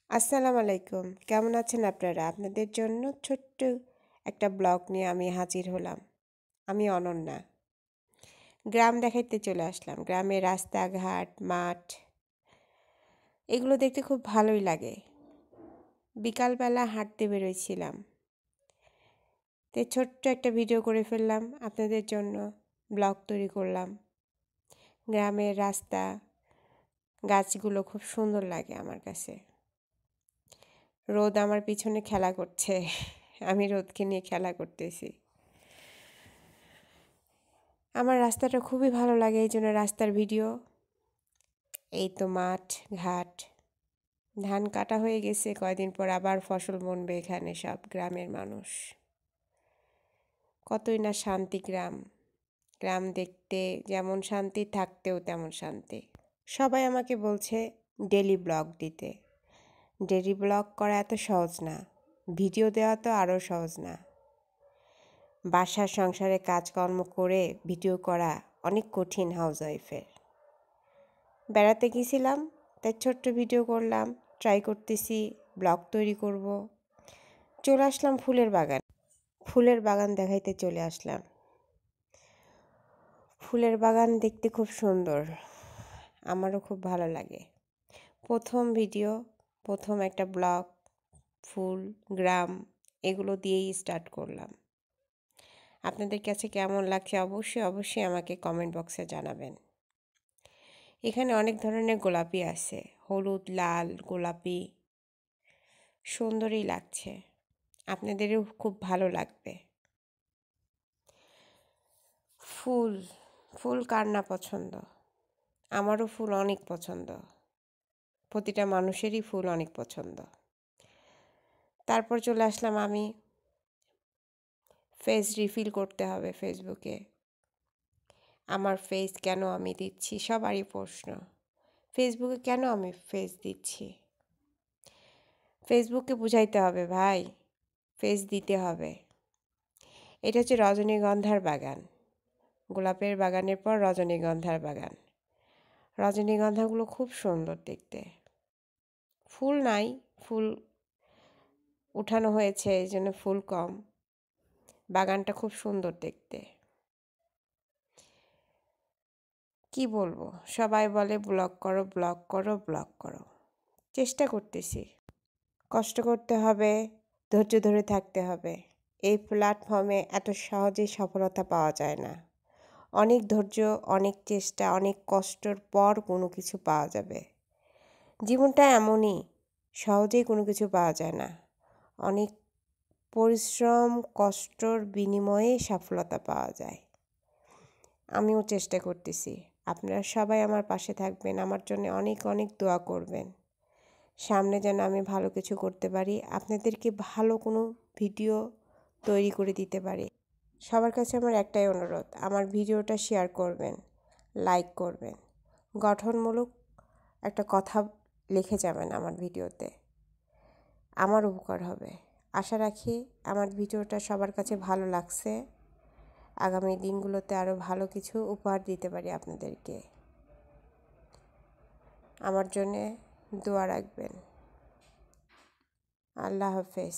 আসসালামু আলাইকুম। কেমন আছেন আপনারা? আপনাদের জন্য ছোট্ট একটা ব্লগ নিয়ে আমি হাজির হলাম। আমি অনন্যা। গ্রাম দেখাইতে চলে আসলাম। গ্রামের রাস্তাঘাট, মাঠ এগুলো দেখতে খুব ভালোই লাগে। বিকালবেলা হাঁটতে বেরোইছিলাম। ছোট্ট একটা ভিডিও করে ফেললাম আপনাদের জন্য। ব্লগ তৈরি করলাম। গ্রামের রাস্তা, গাছগুলো খুব সুন্দর লাগে আমার কাছে। রোদ আমার পিছনে খেলা করছে। আমি রোদকে নিয়ে খেলা করতেছি। আমার রাস্তাটা খুবই ভালো লাগে, এই জন্য রাস্তার ভিডিও। এই তো মাঠ ঘাট, ধান কাটা হয়ে গেছে, কয়দিন পর আবার ফসল বুনবে এখানে সব গ্রামের মানুষ। কতই না শান্তি গ্রাম। গ্রাম দেখতে যেমন শান্তি, থাকতেও তেমন শান্তি। সবাই আমাকে বলছে ডেলি ব্লগ দিতে। ডেলি ব্লগ করা এত সহজ না, ভিডিও দেওয়া তো আরও সহজ না। বাসার সংসারে কাজকর্ম করে ভিডিও করা অনেক কঠিন হাউসওয়াইফের। বেড়াতে গেছিলাম, তাই ছোট্ট ভিডিও করলাম, ট্রাই করতেছি ব্লগ তৈরি করব। চলে আসলাম ফুলের বাগান। ফুলের বাগান দেখাইতে চলে আসলাম। ফুলের বাগান দেখতে খুব সুন্দর, আমারও খুব ভালো লাগে। প্রথম ভিডিও, প্রথম একটা ব্লগ, ফুল, গ্রাম এগুলো দিয়েই স্টার্ট করলাম। আপনাদের কাছে কেমন লাগছে অবশ্যই আমাকে কমেন্ট বক্সে জানাবেন। এখানে অনেক ধরনের গোলাপি আছে, হলুদ, লাল, গোলাপি, সুন্দরই লাগছে। আপনাদেরও খুব ভালো লাগবে। ফুল, ফুল কার না পছন্দ? আমারও ফুল অনেক পছন্দ। প্রতিটা মানুষেরই ফুল অনেক পছন্দ। তারপর চলে আসলাম আমি। ফেস রিফিল করতে হবে ফেসবুকে। আমার ফেস কেন আমি দিচ্ছি, সবারই প্রশ্ন। ফেসবুকে কেন আমি ফেস দিচ্ছি? ফেসবুককে বুঝাইতে হবে ভাই, ফেস দিতে হবে। এটা হচ্ছে রজনীগন্ধার বাগান। গোলাপের বাগানের পর রজনীগন্ধার বাগান। রজনীগন্ধাগুলো খুব সুন্দর দেখতে। ফুল নাই, ফুল উঠানো হয়েছে, এই জন্য ফুল কম। বাগানটা খুব সুন্দর দেখতে। কি বলবো, সবাই বলে ব্লগ করো ব্লগ করো ব্লগ করো। চেষ্টা করতেছি। কষ্ট করতে হবে, ধৈর্য ধরে থাকতে হবে। এই প্ল্যাটফর্মে এত সহজেই সফলতা পাওয়া যায় না। অনেক ধৈর্য, অনেক চেষ্টা, অনেক কষ্টর পর কোনো কিছু পাওয়া যাবে। জীবনটা এমনই, সহজেই কোনো কিছু পাওয়া যায় না। অনেক পরিশ্রম, কষ্টর বিনিময়ে সফলতা পাওয়া যায়। আমিও চেষ্টা করতেছি। আপনারা সবাই আমার পাশে থাকবেন, আমার জন্য অনেক অনেক দোয়া করবেন। সামনে যেন আমি ভালো কিছু করতে পারি, আপনাদেরকে ভালো কোনো ভিডিও তৈরি করে দিতে পারি। সবার কাছে আমার একটাই অনুরোধ, আমার ভিডিওটা শেয়ার করবেন, লাইক করবেন, গঠনমূলক একটা কথা লিখে যাবেন আমার ভিডিওতে। আমার উপকার হবে। আশা রাখি আমার ভিডিওটা সবার কাছে ভালো লাগছে। আগামী দিনগুলোতে আরও ভালো কিছু উপহার দিতে পারি আপনাদেরকে। আমার জন্যে দোয়া রাখবেন। আল্লাহ হাফেজ।